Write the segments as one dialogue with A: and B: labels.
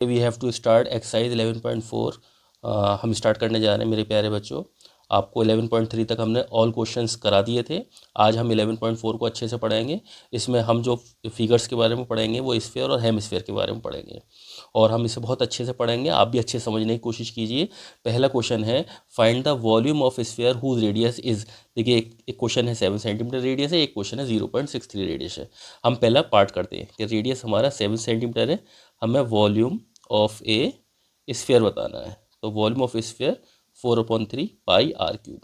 A: We have to start exercise 11.4। हम start करने जा रहे हैं मेरे प्यारे बच्चों। आपको 11.3 तक हमने ऑल क्वेश्चंस करा दिए थे। आज हम 11.4 को अच्छे से पढ़ेंगे। इसमें हम जो फिगर्स के बारे में पढ़ेंगे वो स्फीयर और हेमिस्फीयर के बारे में पढ़ेंगे और हम इसे बहुत अच्छे से पढ़ेंगे। आप भी अच्छे से समझने की कोशिश कीजिए। पहला क्वेश्चन है find the volume of sphere whose radius is. देखिए एक क्वेश्चन है 7 सेंटीमीटर रेडियस है, एक क्वेश्चन है 0.63 रेडियस है। हम पहला पार्ट करते हैं कि रेडियस हमारा 7 सेंटीमीटर है, हमें वॉल्यूम ऑफ ए स्फीयर बताना है। तो volume of sphere 4/3 pi are cube.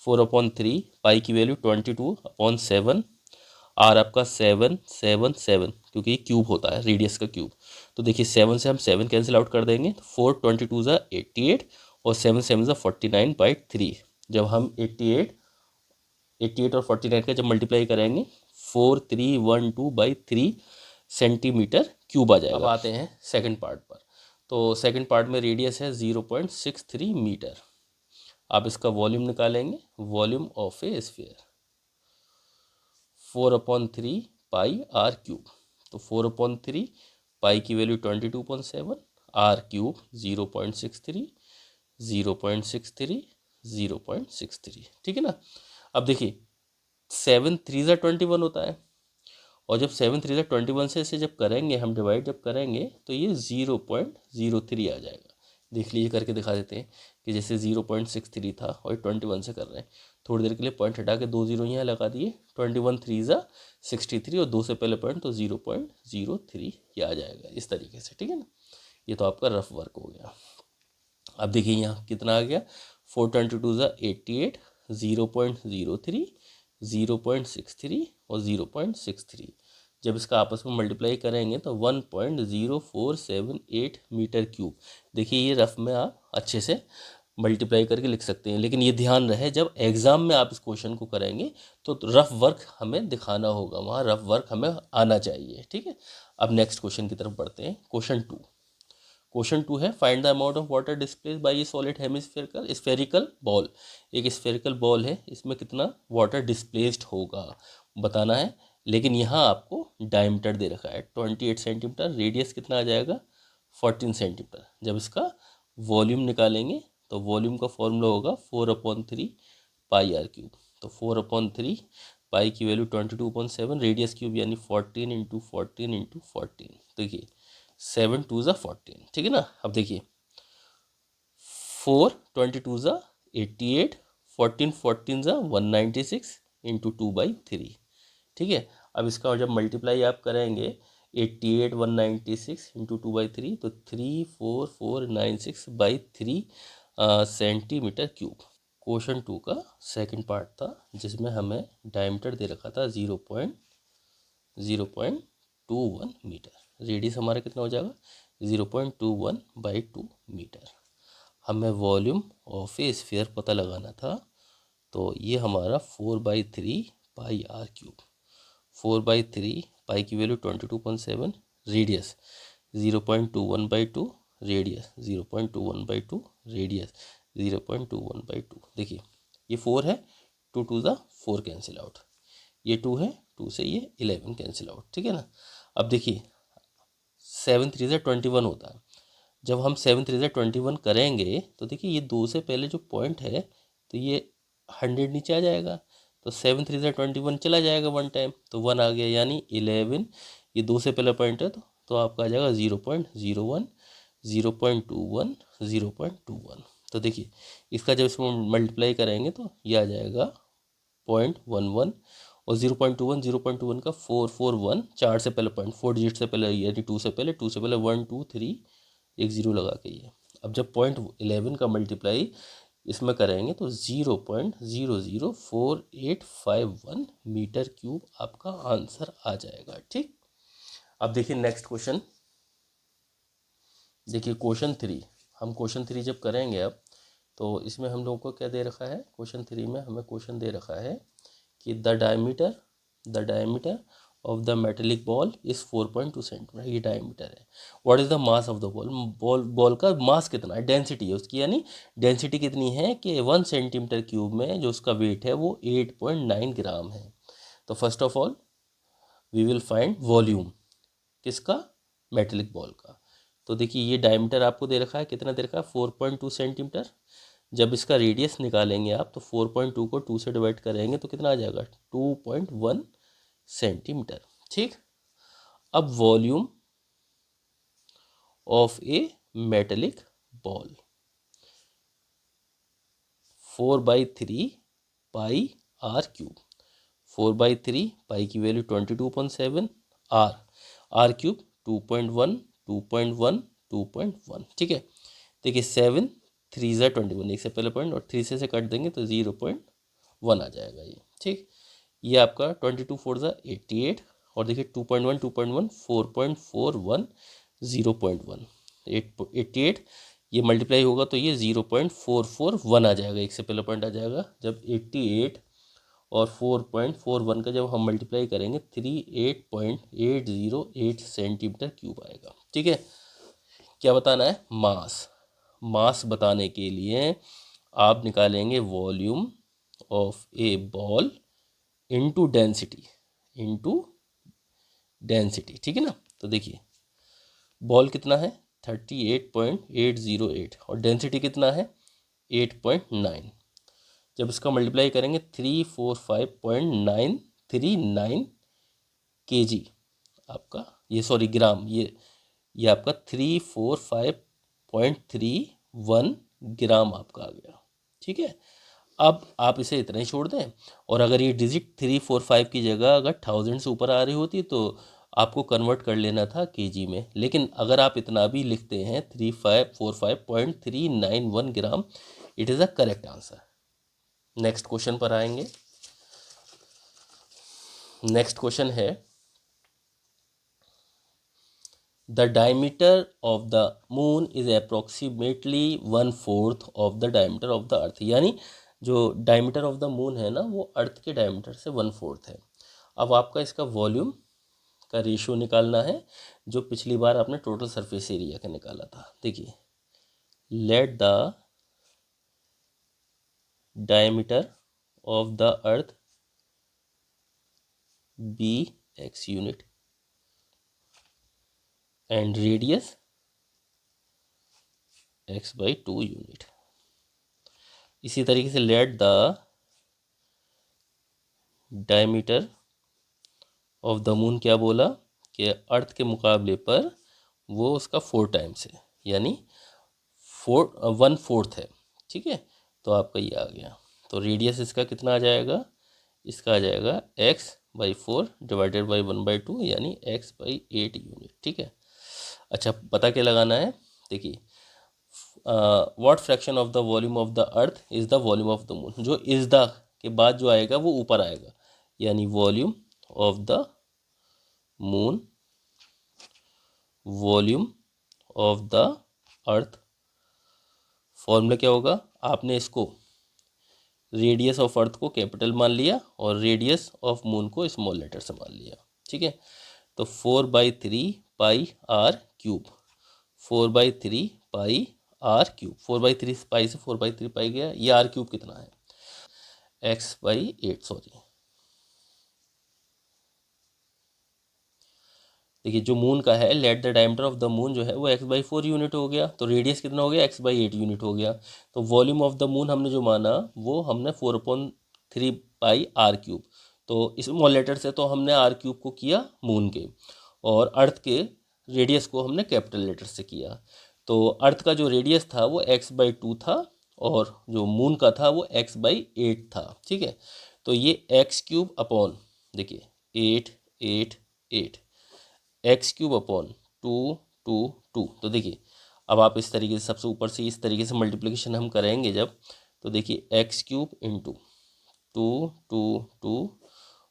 A: 4/3 pi की वैल्यू 22/7, आर आपका 7 क्योंकि ये क्यूब होता है, रेडियस का क्यूब। तो देखिए 7 से हम 7 कैंसिल आउट कर देंगे, 4 22 ज़ा 88 और 7 7 ज़ा 49/3। जब हम 88 और 49 का जब मल्टीप्लाई करेंगे 4312/3 सेंटीमीटर क्यूब आ जाएगा। अब आते हैं सेकंड पार्ट पर। तो सेकंड पार्ट में रेडियस है 0.63 मीटर। आप इसका वॉल्यूम निकालेंगे, volume of a sphere 4/3 pi are cube. तो 4/3 पाई की वैल्यू 22.7, आर क्यूब 0.63 0.63 0.63। ठीक है ना। अब देखिए 7 3 ज़ा 21 होता है और जब 7 3 ज़ा 21 से इसे जब करेंगे हम डिवाइड जब करेंगे तो ये 0.03 आ जाएगा। देख लीजिए करके दिखा देते हैं कि जैसे 0.63 था और 21 से कर रहे हैं। थोड़ी देर के लिए पॉइंट हटा के 2 0 यहाँ लगा दिए, 21 3 ज़ा 63 और 2 से पहले पॉइंट तो 0.03 ये आ जाएगा इस तरीके से। ठीक है ना। ये तो आपका रफ वर्क हो गया। अब देखिए यहाँ कितना आ गया, 4 22 ज़ा 88, 0.03 0.63 और 0.63। जब इसका आपस में मल्टीप्लाई करेंगे तो 1.0478 मीटर क्यूब। देखिए ये रफ में आप अच्छे से मल्टीप्लाई करके लिख सकते हैं, लेकिन ये ध्यान रहे जब एग्ज़ाम में आप इस क्वेश्चन को करेंगे तो रफ वर्क हमें दिखाना होगा, वहाँ रफ वर्क हमें आना चाहिए। ठीक है। अब नेक्स्ट क्वेश्चन की तरफ बढ़ते हैं। क्वेश्चन 2 है find the amount of water displaced by A solid hemispherical spherical ball. एक स्फेरिकल बॉल है, इसमें कितना वाटर डिस्प्लेस्ड होगा बताना है। लेकिन यहाँ आपको डायमीटर दे रखा है 28 सेंटीमीटर, रेडियस कितना आ जाएगा 14 सेंटीमीटर। जब इसका वॉल्यूम निकालेंगे तो वॉल्यूम का फॉर्मूला होगा 4/3 पाई आर क्यूब। तो 4/3 पाई की वैल्यू 22.7, रेडियस क्यूब यानी 14 इंटू 14 इंटू 14। देखिए 7 2 ज़ा 14। ठीक है ना। अब देखिए 4 22 ज़ा 88, 14 14 ज़ा 196 इंटू 2/3। ठीक है। अब इसका जब मल्टीप्लाई आप करेंगे 88 196 इंटू 2/3 तो 34496/3 सेंटीमीटर क्यूब। क्वेश्चन 2 का सेकंड पार्ट था जिसमें हमें डायमीटर दे रखा था 0.21 मीटर। रेडियस हमारा कितना हो जाएगा 0.21/2 मीटर। हमें वॉल्यूम ऑफ ए स्फीयर पता लगाना था, तो ये हमारा 4/3 पाई आर क्यूब। 4/3 पाई की वैल्यू 22.7, रेडियस 0.21/2, रेडियस 0.21/2, रेडियस 0.21/2। देखिए ये 4 है, 2 2 ज़ा 4 कैंसिल आउट, ये 2 है, 2 से ये 11 कैंसिल आउट। ठीक है ना। अब देखिए 7 3 ज़ा 21 होता है। जब हम 7 3 ज़ा 21 करेंगे तो देखिए ये 2 से पहले जो पॉइंट है तो ये 100 नीचे आ जाएगा, तो 7 3 ज़ा 21 चला जाएगा 1 टाइम, तो 1 आ गया यानी 11। ये 2 से पहले पॉइंट है तो आपका आ जाएगा 0.01 0.21 0.21। तो देखिए इसका जब इसमें मल्टीप्लाई करेंगे तो ये आ जाएगा 0.11 और 0.21 का 441, 4 से पहले पॉइंट 4 डिजिट से पहले यानी 2 से पहले 1 2 3 एक ज़ीरो लगा के ये। अब जब 0.11 का मल्टीप्लाई इसमें करेंगे तो 0.00481 मीटर क्यूब आपका आंसर आ जाएगा। ठीक। अब देखिए नेक्स्ट क्वेश्चन। देखिए क्वेश्चन 3, हम क्वेश्चन 3 जब करेंगे अब तो इसमें हम लोगों को क्या दे रखा है, क्वेश्चन 3 में हमें क्वेश्चन दे रखा है कि the diameter of the metallic ball is 4.2 centimetre. ये डायमीटर है। What is the mass of the ball का मास कितना है, डेंसिटी है उसकी, यानी डेंसिटी कितनी है कि 1 सेंटीमीटर क्यूब में जो उसका वेट है वो 8.9 ग्राम है। तो first of all we will find volume किसका, मेटेलिक बॉल का। तो देखिए ये डायमीटर आपको दे रखा है, कितना दे रखा है 4.2 सेंटीमीटर। जब इसका रेडियस निकालेंगे आप तो 4.2 को 2 से डिवाइड करेंगे तो कितना आ जाएगा 2.1 सेंटीमीटर। ठीक, अब volume of a metallic ball 4/3 pi are cube. 4/3 pi की वैल्यू 22.7, आर क्यूब 2.1 2.1 2.1। ठीक है, देखिए 7 3 ज़ा 21, एक से पहले पॉइंट और 3 से कट देंगे तो 0.1 आ जाएगा ये। ठीक, ये आपका 22 4 ज़ा 88 और देखिए 2.1 2.1 4.41 0.1 88, ये मल्टीप्लाई होगा तो ये 0.441 आ जाएगा, एक से पहले पॉइंट आ जाएगा। जब 88 और 4.41 का जब हम मल्टीप्लाई करेंगे 38.808 सेंटीमीटर क्यूब आएगा। ठीक है, क्या बताना है मास बताने के लिए आप निकालेंगे volume of A ball into density. ठीक है ना, तो देखिए बॉल कितना है 38.808 और डेंसिटी कितना है 8.9। जब इसका मल्टीप्लाई करेंगे 345.939 kg आपका, ये सॉरी ग्राम, ये आपका 345.31 ग्राम आपका आ गया। ठीक है, अब आप इसे इतना ही छोड़ दें, और अगर ये डिजिट 345 की जगह अगर 1000 से ऊपर आ रही होती तो आपको कन्वर्ट कर लेना था केजी में, लेकिन अगर आप इतना भी लिखते हैं 3545.391 gram, it is a correct answer. Next question पर आएंगे। नेक्स्ट क्वेश्चन है the diameter of the moon is approximately 1/4 of the diameter of the earth, यानी जो डायमीटर ऑफ द मून है ना वो अर्थ के डायमीटर से 1/4 है। अब आपका इसका वॉल्यूम का रेशियो निकालना है, जो पिछली बार आपने टोटल सरफेस एरिया का निकाला था। देखिए let the diameter of the earth be x unit and radius x/2 unit. इसी तरीके से let the diameter of the moon क्या बोला कि अर्थ के मुकाबले पर वो उसका 4 टाइम्स है, यानी 1/4 है। ठीक है, तो आपका ये आ गया, तो रेडियस इसका कितना आ जाएगा, इसका आ जाएगा x/4 डिवाइडेड बाई 1/2 यानी x/8 यूनिट। ठीक है, अच्छा पता क्या लगाना है, देखिए what fraction of the volume of the earth is the volume of the moon, जो इज़ द के बाद जो आएगा वो ऊपर आएगा, यानी volume of the moon volume of the earth. Formula क्या होगा, आपने इसको रेडियस ऑफ अर्थ को कैपिटल मान लिया और रेडियस ऑफ मून को स्मॉल लेटर से मान लिया। ठीक है, तो 4/3 pi are cube, 4/3 pi are cube, 4/3 pi से 4/3 पाई गया, ये आर क्यूब कितना है x/8 सॉरी। देखिए जो मून का है late the diameter of the moon जो है वो x/4 यूनिट हो गया, तो रेडियस कितना हो गया x/8 यूनिट हो गया। तो वॉल्यूम ऑफ द मून हमने जो माना वो हमने 4/3 पाई आर क्यूब, तो स्मॉल लेटर से तो हमने आर क्यूब को किया मून के, और अर्थ के रेडियस को हमने कैपिटल लेटर से किया। तो अर्थ का जो रेडियस था वो x/2 था और जो मून का था वो x/8 था। ठीक है, तो ये x³ अपॉन देखिए 8 8 8 x³ अपॉन 2 2 2। तो देखिए अब आप इस तरीके से सबसे ऊपर से इस तरीके से मल्टीप्लिकेशन हम करेंगे जब, तो देखिए x³ इंटू 2 2 2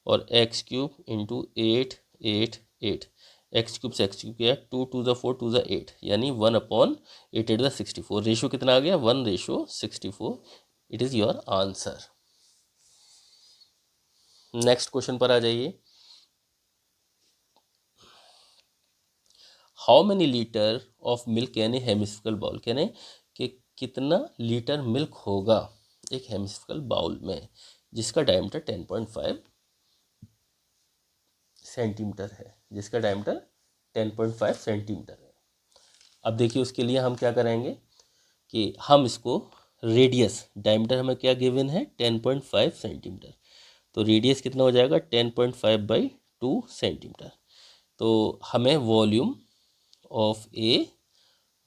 A: और x³ इंटू 8 8 8, x³ से x³ किया 2 2 ज़ा 4 2 ज़ा 8, यानी 1/8 8 ज़ा 64। रेशो कितना आ गया 1/64। It is your answer. Next question पर आ जाइए। How many litre of milk can a hemispherical bowl, कहने कि कितना लीटर मिल्क होगा एक हेमिस्फिकल बाउल में जिसका डायमीटर 10.5 सेंटीमीटर है, जिसका डायमीटर 10.5 सेंटीमीटर है। अब देखिए उसके लिए हम क्या करेंगे कि हम इसको रेडियस, डायमीटर हमें क्या गिवन है 10.5 सेंटीमीटर, तो रेडियस कितना हो जाएगा 10.5/2 सेंटीमीटर। तो हमें वॉल्यूम ऑफ ए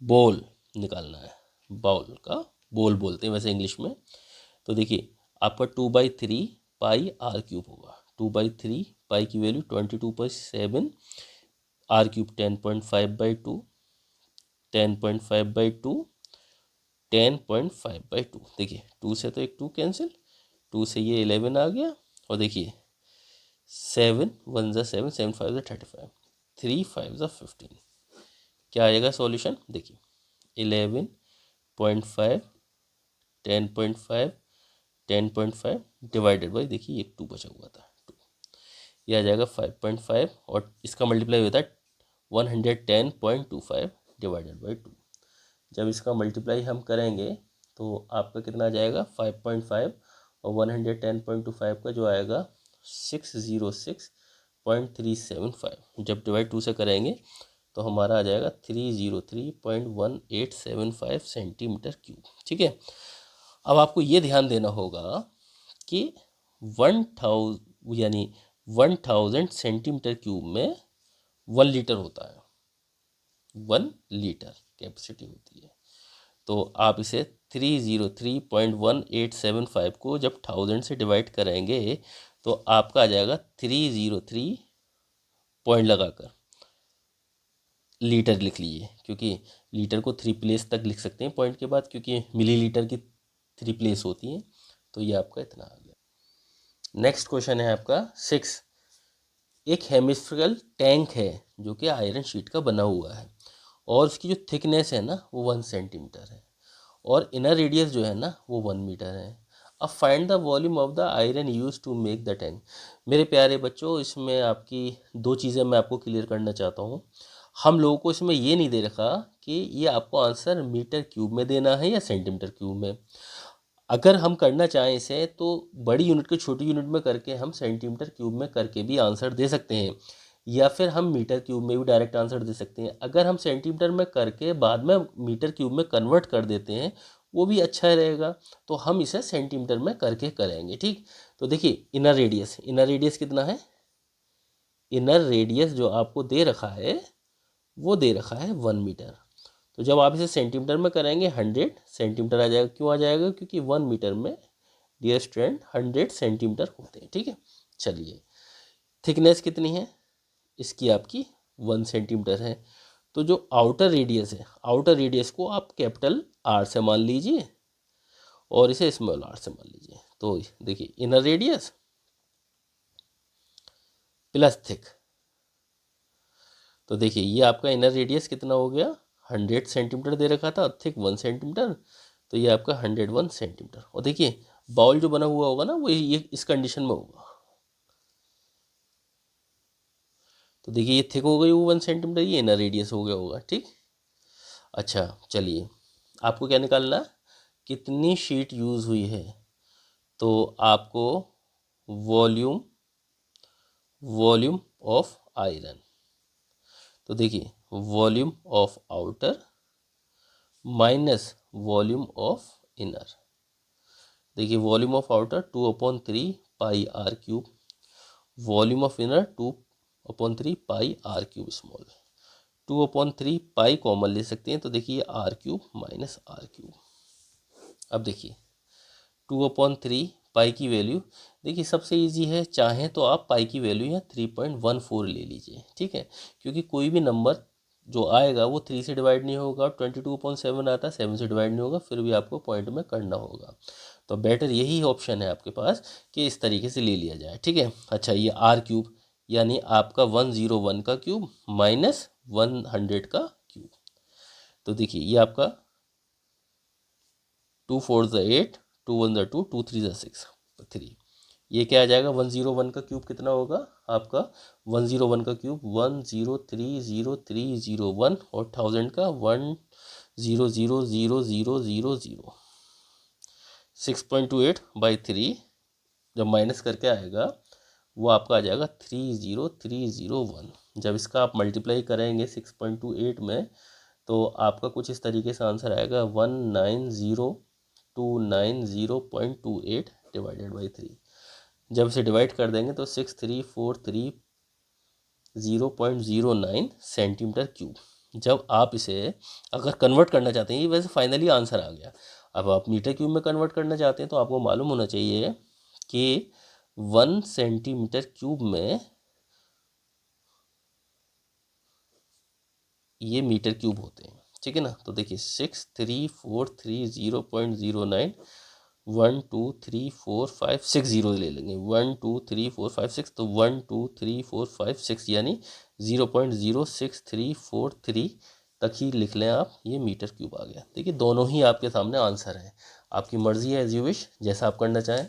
A: बॉल निकालना है, बाउल का बॉल बोलते हैं वैसे इंग्लिश में। तो देखिए आपका 2/3 पाई आर क्यूब होगा, 2/3 पाई की वैल्यू 22.7, आर क्यूब 10.5/2, 10.5/2, 10.5/2। देखिए 2 से तो एक 2 कैंसिल, 2 से ये 11 आ गया, और देखिए 7 1 ज़ा 7, 7 5 ज़ा 35, 3 5 ज़ा 15। क्या आएगा सॉल्यूशन? देखिए 11.5, 10.5, 10.5 डिवाइडेड बाई, देखिए एक 2 बचा हुआ था 2, ये आ जाएगा 5.5, और इसका मल्टीप्लाई होता है 110.25 डिवाइडेड बाई 2। जब इसका मल्टीप्लाई हम करेंगे तो आपका कितना आ जाएगा 5.5, और 110.25 का जो आएगा 606.375, जब डिवाइड 2 से करेंगे तो हमारा आ जाएगा 303.1875 सेंटीमीटर क्यूब। ठीक है, अब आपको ये ध्यान देना होगा कि 1000 सेंटीमीटर क्यूब में 1 लीटर होता है, 1 लीटर कैपेसिटी होती है। तो आप इसे 303.1875 को जब 1000 से डिवाइड करेंगे तो आपका आ जाएगा 303 पॉइंट लगाकर लीटर लिख लीजिए, क्योंकि लीटर को 3 प्लेस तक लिख सकते हैं पॉइंट के बाद, क्योंकि मिलीलीटर की 3 प्लेस होती हैं। तो ये आपका इतना आ गया। नेक्स्ट क्वेश्चन है आपका 6। एक हेमिस्फेरिकल टैंक है जो कि आयरन शीट का बना हुआ है, और उसकी जो थिकनेस है ना वो 1 सेंटीमीटर है, और इनर रेडियस जो है ना वो 1 मीटर है। अब find the volume of the iron used to make the tank. मेरे प्यारे बच्चों, इसमें आपकी 2 चीज़ें मैं आपको क्लियर करना चाहता हूँ। हम लोगों को इसमें ये नहीं दे रखा कि ये आपको आंसर मीटर क्यूब में देना है या सेंटीमीटर क्यूब में। अगर हम करना चाहें इसे तो बड़ी यूनिट को छोटी यूनिट में करके हम सेंटीमीटर क्यूब में करके भी आंसर दे सकते हैं, या फिर हम मीटर क्यूब में भी डायरेक्ट आंसर दे सकते हैं। अगर हम सेंटीमीटर में करके बाद में मीटर क्यूब में कन्वर्ट कर देते हैं वो भी अच्छा रहेगा, तो हम इसे सेंटीमीटर में करके करेंगे। ठीक, तो देखिए इनर रेडियस कितना है? इनर रेडियस जो आपको दे रखा है वो दे रखा है 1 मीटर। तो जब आप इसे सेंटीमीटर में करेंगे 100 सेंटीमीटर आ जाएगा। क्यों आ जाएगा? क्योंकि 1 मीटर में डियर स्टूडेंट 100 सेंटीमीटर होते हैं। ठीक है, चलिए थिकनेस कितनी है इसकी? आपकी 1 सेंटीमीटर है। तो जो आउटर रेडियस है, आउटर रेडियस को आप कैपिटल आर से मान लीजिए और इसे स्मॉल आर से मान लीजिए। तो देखिए इनर रेडियस प्लस थिक, तो देखिए ये आपका इनर रेडियस कितना हो गया 100 सेंटीमीटर दे रखा था, थिक 1 सेंटीमीटर, तो ये आपका 101 सेंटीमीटर। और देखिए बाउल जो बना हुआ होगा ना वो ये इस कंडीशन में होगा। तो देखिए ये थिक हो गई वो 1 सेंटीमीटर, ये इनर रेडियस हो गया होगा। ठीक, अच्छा चलिए आपको क्या निकालना, कितनी शीट यूज़ हुई है? तो आपको वॉल्यूम ऑफ आयरन, तो देखिए volume of outer minus volume of inner. देखिए volume of outer 2/3 pi are cube, volume of inner 2/3 pi are cube small. 2/3 pi common ले सकते हैं, तो देखिए r cube minus r cube. अब देखिए 2/3 पाई की वैल्यू, देखिए सबसे इजी है, चाहें तो आप पाई की वैल्यू यहाँ 3.14 ले लीजिए। ठीक है, क्योंकि कोई भी नंबर जो आएगा वो 3 से डिवाइड नहीं होगा, 22/7 आता है 7 से डिवाइड नहीं होगा, फिर भी आपको पॉइंट में करना होगा। तो बेटर यही ऑप्शन है आपके पास कि इस तरीके से ले लिया जाए। ठीक है, अच्छा ये आर क्यूब यानी आपका 101 का क्यूब माइनस 100 का क्यूब। तो देखिए ये आपका 2 4 ज़ा 8, 2 1 ज़ा 2, 2 3 ज़ा 6, 3। ये क्या आ जाएगा 101 का क्यूब कितना होगा आपका 101 का क्यूब 1030301, और 1000 का 1000000। 6.28/3 जब माइनस करके आएगा वो आपका आ जाएगा 30301। जब इसका आप मल्टीप्लाई करेंगे 6.28 में तो आपका कुछ इस तरीके से आंसर आएगा 190,290.28 डिवाइडेड बाई 3। जब इसे डिवाइड कर देंगे तो 6343 सेंटीमीटर क्यूब। जब आप इसे अगर कन्वर्ट करना चाहते हैं, ये वैसे फाइनली आंसर आ गया, अब आप मीटर क्यूब में कन्वर्ट करना चाहते हैं तो आपको मालूम होना चाहिए कि 1 सेंटीमीटर क्यूब में ये मीटर क्यूब होते हैं, ठीक है ना। तो देखिए 6343 1 2 3 4 5 6 जीरो ले लेंगे, 1 2 3 4 5 6, तो 1 2 3 4 5 6 यानी 0.06343 तक ही लिख लें आप, ये मीटर क्यूब आ गया। देखिए दोनों ही आपके सामने आंसर हैं, आपकी मर्जी है, एज यू विश, जैसा आप करना चाहें,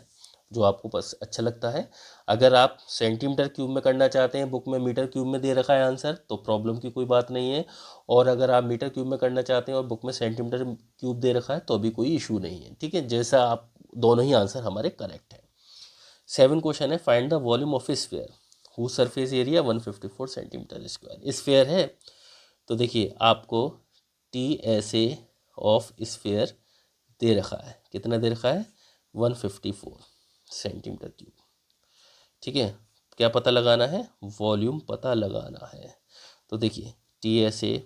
A: जो आपको बस अच्छा लगता है। अगर आप सेंटीमीटर क्यूब में करना चाहते हैं, बुक में मीटर क्यूब में दे रखा है आंसर, तो प्रॉब्लम की कोई बात नहीं है। और अगर आप मीटर क्यूब में करना चाहते हैं और बुक में सेंटीमीटर क्यूब दे रखा है तो भी कोई इशू नहीं है, ठीक है। जैसा आप, दोनों ही आंसर हमारे करेक्ट हैं। 7 क्वेश्चन है, find the volume of a sphere who surface area 154 centimetre square. Sphere है तो देखिए आपको TSA ऑफ स्फीयर दे रखा है, कितना दे रखा है, 154 सेंटीमीटर क्यूब, ठीक है। क्या पता लगाना है, वॉल्यूम पता लगाना है। तो देखिए TSA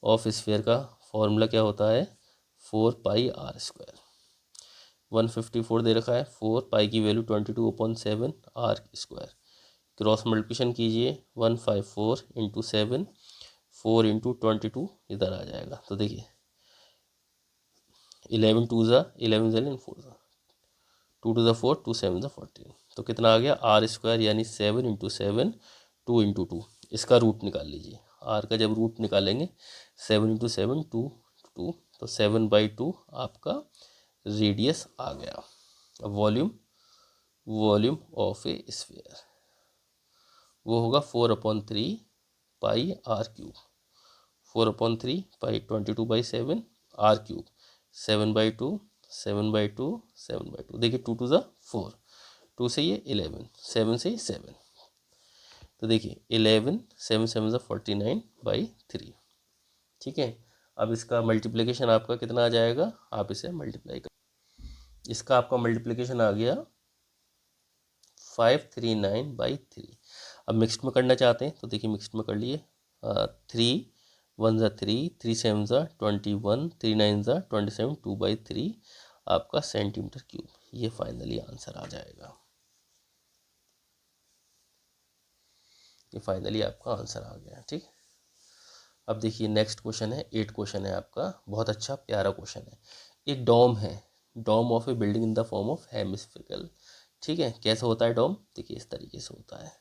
A: ऑफ स्फीयर का फॉर्मूला क्या होता है, 4πr²। 154 दे रखा है, 4 की वैल्यू 22/7 r²। क्रॉस मल्टीप्लिकेशन कीजिए, 154 इंटू 7, 4 इंटू 22 इधर आ जाएगा। तो देखिए 11 2 ज़ा 11 ज़ा 4 ज़ा 2 टू ज़ा 4 2 7 ज़ा 14, तो कितना आ गया r² यानी 7 इंटू 7 2 इंटू 2। इसका रूट निकाल लीजिए, r का जब रूट निकालेंगे 7 इंटू 7 2 2, तो 7/2 आपका रेडियस आ गया। अब वॉल्यूम ऑफ ए स्फीयर वो होगा 4/3 पाई r³। 4/3 पाई 22/7 r³, 7/2 7/2 7/2। देखिए 2 2 ज़ा 4, 2 से ये 11, 7 से 7, तो देखिए 11 7 7 ज़ा 49/3, ठीक है। अब इसका मल्टीप्लिकेशन आपका कितना आ जाएगा, आप इसे मल्टीप्लाई कर, इसका आपका मल्टीप्लिकेशन आ गया 539/3। अब मिक्स्ड में करना चाहते हैं तो देखिए मिक्स्ड में कर लिए, 3 1 ज़ा 3, 3 7 ज़ा 21, 3 9 ज़ा 27, 2/3 आपका सेंटीमीटर क्यूब। ये फाइनली आंसर आ जाएगा, ये फाइनली आपका आंसर आ गया, ठीक। अब देखिए नेक्स्ट क्वेश्चन है, 8 क्वेश्चन है आपका, बहुत अच्छा प्यारा क्वेश्चन है। एक डोम है, dome of a building in the form of hemispherical, ठीक है। कैसे होता है डोम, देखिए इस तरीके से होता है,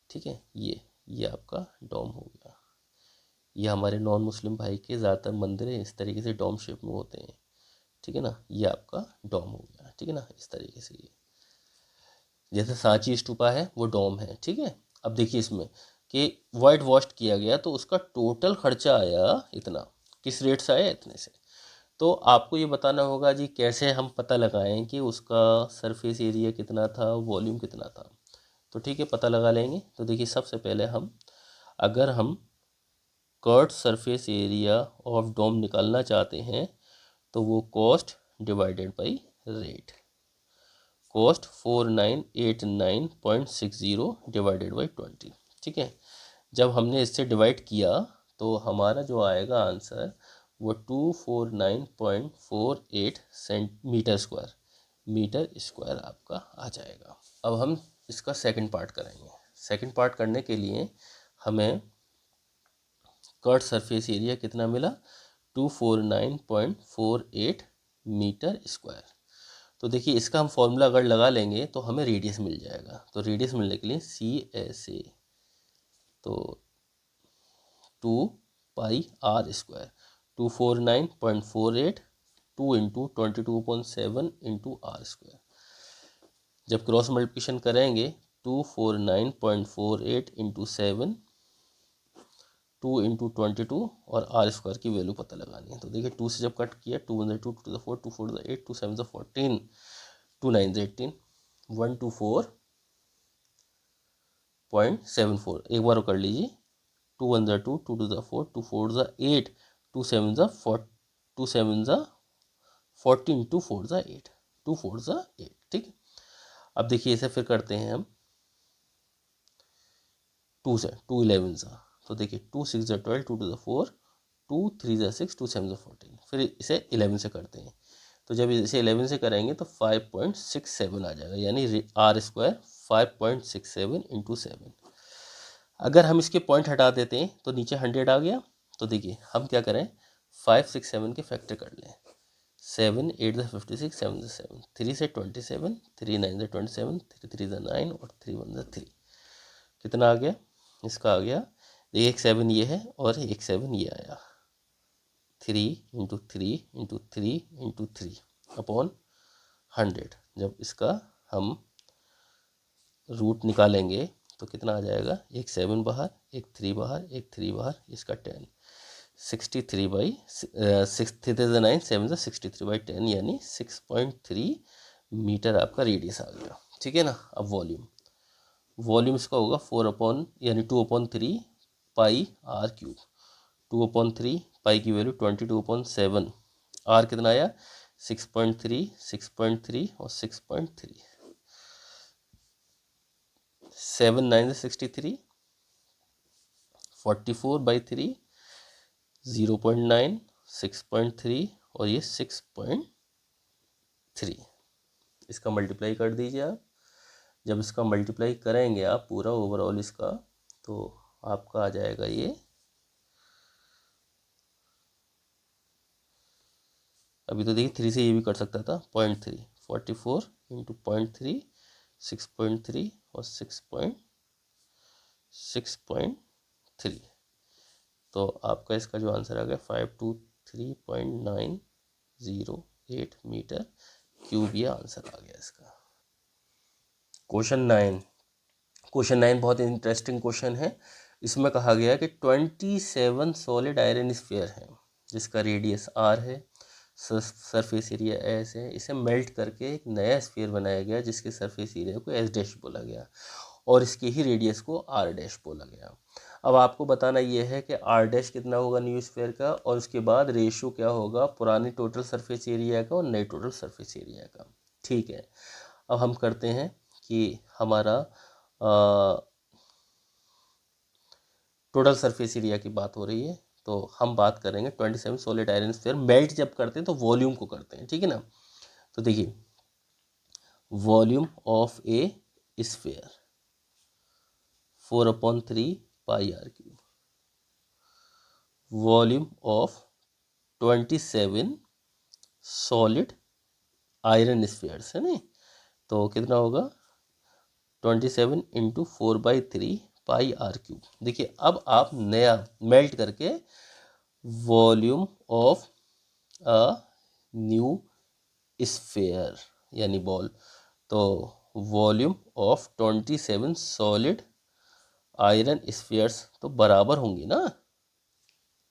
A: ठीक है। ये आपका डोम हो गया, ये हमारे नॉन मुस्लिम भाई के ज़्यादातर मंदिर है इस तरीके से डोम शेप में होते हैं, ठीक है ना। ये आपका डोम हो गया, ठीक है ना, इस तरीके से। ये जैसे सांची स्तूपा है वो डोम है, ठीक है। अब देखिए इसमें कि वाइट वॉश किया गया तो उसका टोटल खर्चा आया इतना, किस रेट से आया, इतने से। तो आपको ये बताना होगा जी कैसे हम पता लगाएं कि उसका सरफेस एरिया कितना था, वॉल्यूम कितना था। तो ठीक है, पता लगा लेंगे। तो देखिए सबसे पहले अगर हम curved surface area of dome निकालना चाहते हैं तो वो cost divided by rate, cost 4989.60 divided by 20, ठीक है। जब हमने इससे डिवाइड किया तो हमारा जो आएगा आंसर वो 249.48 मीटर स्क्वायर आपका आ जाएगा। अब हम इसका सेकंड पार्ट करेंगे। सेकंड पार्ट करने के लिए हमें कर्व्ड सरफेस एरिया कितना मिला, 249.48 मीटर स्क्वायर। तो देखिए इसका हम फॉर्मूला अगर लगा लेंगे तो हमें रेडियस मिल जाएगा। तो रेडियस मिलने के लिए CSA, तो 2πr², 249.48 2 इंटू 22/7 इंटू r²। जब क्रॉस मल्टीप्लिकेशन करेंगे 249.48 इंटू 7, 2 इंटू 22 और r² की वैल्यू पता लगानी है। तो देखिए 2 से जब कट किया, 2 1 2 2 4 2 4 8 2 7 14 2 9 18 124.74, एक बार कर लीजिए 2 1 ज़ा 2, 2 2 ज़ा 4, 2 4 ज़ा 8, 2 7 ज़ा 4, 2 7 ज़ा 14, 2 4 ज़ा 8, 2 4 ज़ा 8। ठीक है, अब देखिए इसे फिर करते हैं हम 2 से, 2 11 ज़ा, तो देखिए 2 6 ज़ा 12, 2 2 ज़ा 4, 2 3 ज़ा 6, 2 7 ज़ा 14। फिर इसे 11 से करते हैं, तो जब इसे 11 से करेंगे तो 5.67 आ जाएगा, यानी आर स्क्वायर 5.67 इंटू 7। अगर हम इसके पॉइंट हटा देते हैं तो नीचे 100 आ गया। तो देखिए हम क्या करें, 5 6 7 के फैक्टर कर लें। 7 8 ज़ा 56, 7 ज़ा 7, 3 से 27, 3 9 ज़ा 27, 3 3 ज़ा 9 और 3 1 ज़ा 3। कितना आ गया, इसका आ गया, एक 7 ये है और एक 7 ये आया, 3 इंटू 3 इंटू 3 इंटू 3 अपॉन 100। जब इसका हम रूट निकालेंगे तो कितना आ जाएगा, एक 7 बाहर, एक 3 बाहर, एक 3 बाहर, इसका 10, 63 बाई 6 3 9 7 से 63 बाई 10, यानी 6.3 मीटर आपका रेडियस आ गया। ठीक है ना। अब वॉल्यूम इसका होगा 4 अपॉन यानी 2/3 पाई आर क्यूब। 2/3 पाई की वैल्यू 22/7, आर कितना आया 6.3, 6.3 और 6.3, 7 9 से 63, 44/3, 0.9, 6.3 और ये 6.3। इसका मल्टीप्लाई कर दीजिए आप। जब इसका मल्टीप्लाई करेंगे आप पूरा ओवरऑल इसका, तो आपका आ जाएगा ये, अभी तो देखिए 3 से ये भी कर सकता था, 0.3, 44 इंटू 0.3, 6.3 और 6.3। तो आपका इसका जो आंसर आ गया 523.908 मीटर क्यूब, ये आंसर आ गया इसका। क्वेश्चन 9 बहुत इंटरेस्टिंग क्वेश्चन है। इसमें कहा गया है कि 27 सॉलिड आयरन स्फीयर है जिसका रेडियस आर है, सरफेस एरिया एस है। इसे मेल्ट करके एक नया स्फीयर बनाया गया जिसके सरफेस एरिया को एस डैश बोला गया और इसके ही रेडियस को आर डैश बोला गया। अब आपको बताना ये है कि आर डैश कितना होगा न्यू स्फीयर का, और उसके बाद रेशो क्या होगा पुरानी टोटल सरफेस एरिया का और नई टोटल सरफेस एरिया का। ठीक है, अब हम करते हैं कि हमारा टोटल सरफेस एरिया की बात हो रही है, तो हम बात करेंगे 27 सॉलिड आयरन स्फीयर मेल्ट जब करते हैं तो वॉल्यूम को करते हैं। ठीक है ना। तो देखिए volume of a sphere 4/3 pi are cube, volume of 27 solid iron spheres है नहीं, तो कितना होगा 27 इंटू 4/3 पाई आर क्यूब। देखिए अब आप नया मेल्ट करके volume of a new sphere यानी बॉल, तो volume of 27 solid iron spheres तो बराबर होंगी ना।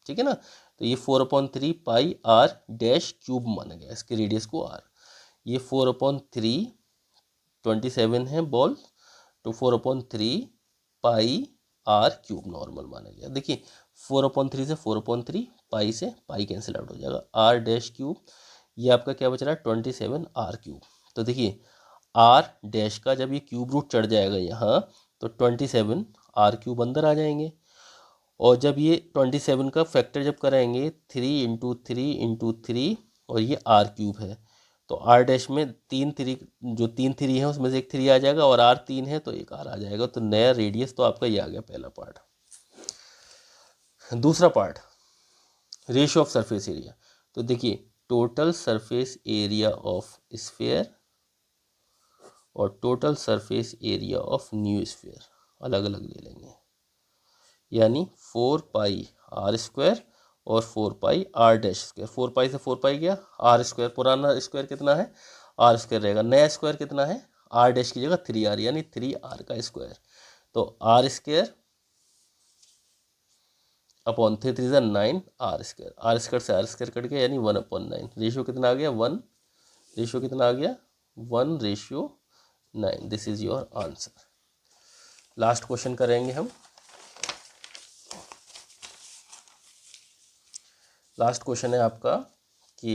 A: ठीक है ना। तो ये 4/3 पाई आर डैश क्यूब माना गया, इसके रेडियस को आर। ये 4/3 27 है बॉल, तो 4/3 पाई आर क्यूब नॉर्मल माना गया। देखिए 4/3 से 4/3, पाई से पाई कैंसिल आउट हो जाएगा, आर डैश क्यूब, ये आपका क्या बच रहा है 27 आर क्यूब। तो देखिए आर डैश का जब ये क्यूब रूट चढ़ जाएगा यहाँ, तो 27 आर क्यूब अंदर आ जाएंगे, और जब ये 27 का फैक्टर जब कराएंगे 3 इंटू 3 इंटू 3, और ये आर क्यूब है, तो आर डैश में 3 3 जो 3 3 है उसमें से एक 3 आ जाएगा, और आर 3 है तो एक आर आ जाएगा। तो नया रेडियस तो आपका ये आ गया पहला पार्ट। दूसरा part ratio of surface area. तो देखिए total surface area of sphere और total surface area of new sphere अलग अलग ले लेंगे, यानी 4 पाई आर स्क्वायर और 4 पाई आर डैश स्क्वायर। 4 पाई से 4 पाई गया, आर स्क्वायर, पुराना स्क्वायर कितना है आर स्क्वायर रहेगा, नया स्क्वायर कितना है आर डैश की जगह 3 आर, यानी 3 आर का स्क्वायर। तो R square upon 3 3 9 R square से आर स्क्वायर कट गया, यानी 1/9। रेशियो कितना आ गया 1, रेशियो कितना आ गया 1:9। This is your answer. Last question करेंगे हम। लास्ट क्वेश्चन है आपका कि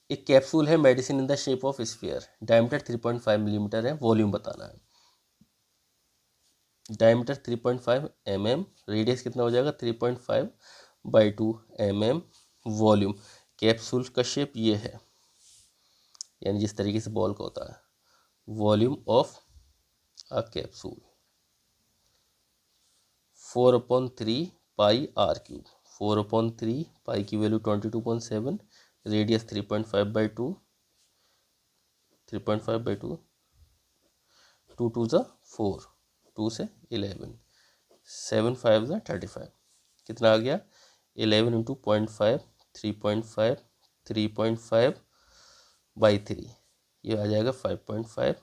A: एक कैप्सूल है medicine in the shape of sphere, diameter 3.5 millimetre है, वॉल्यूम बताना है। डायमीटर 3.5 mm, रेडियस कितना हो जाएगा 3.5/2 mm, वॉल्यूम, कैप्सूल का शेप ये है, यानी जिस तरीके से बॉल का होता है, volume of a capsule 4/3 pi are cube, 4/3 pi की वैल्यू 22.7, रेडियस 3.5/2, 3.5/2, 2 2 ज़ा 4, 2 से 11, 7 5 ज़ा 35, कितना आ गया 11 इंटू 0.5, 3.5, 3.5/3, ये आ जाएगा 5.5,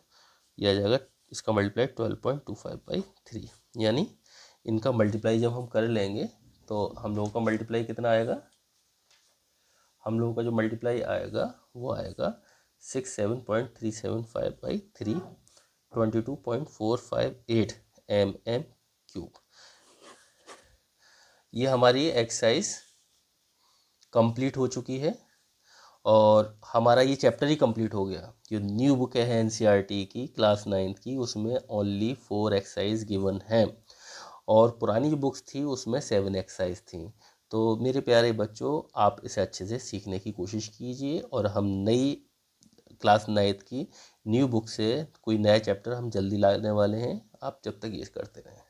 A: ये आ जाएगा इसका मल्टीप्लाई 12.25/3, यानी इनका मल्टीप्लाई जब हम कर लेंगे तो हम लोगों का मल्टीप्लाई कितना आएगा, हम लोगों का जो मल्टीप्लाई आएगा वो आएगा 67.375/3, 22.458 mm³। ये हमारी एक्सरसाइज कंप्लीट हो चुकी है और हमारा ये चैप्टर ही कंप्लीट हो गया। जो न्यू बुक है एनसीईआरटी की क्लास 9th की, उसमें ओनली 4 एक्सरसाइज गिवन हैं और पुरानी जो बुक्स थी उसमें 7 एक्सरसाइज थी। तो मेरे प्यारे बच्चों, आप इसे अच्छे से सीखने की कोशिश कीजिए और हम नई क्लास 9th की न्यू बुक से कोई नया चैप्टर हम जल्दी लाने वाले हैं। आप जब तक ये करते रहें।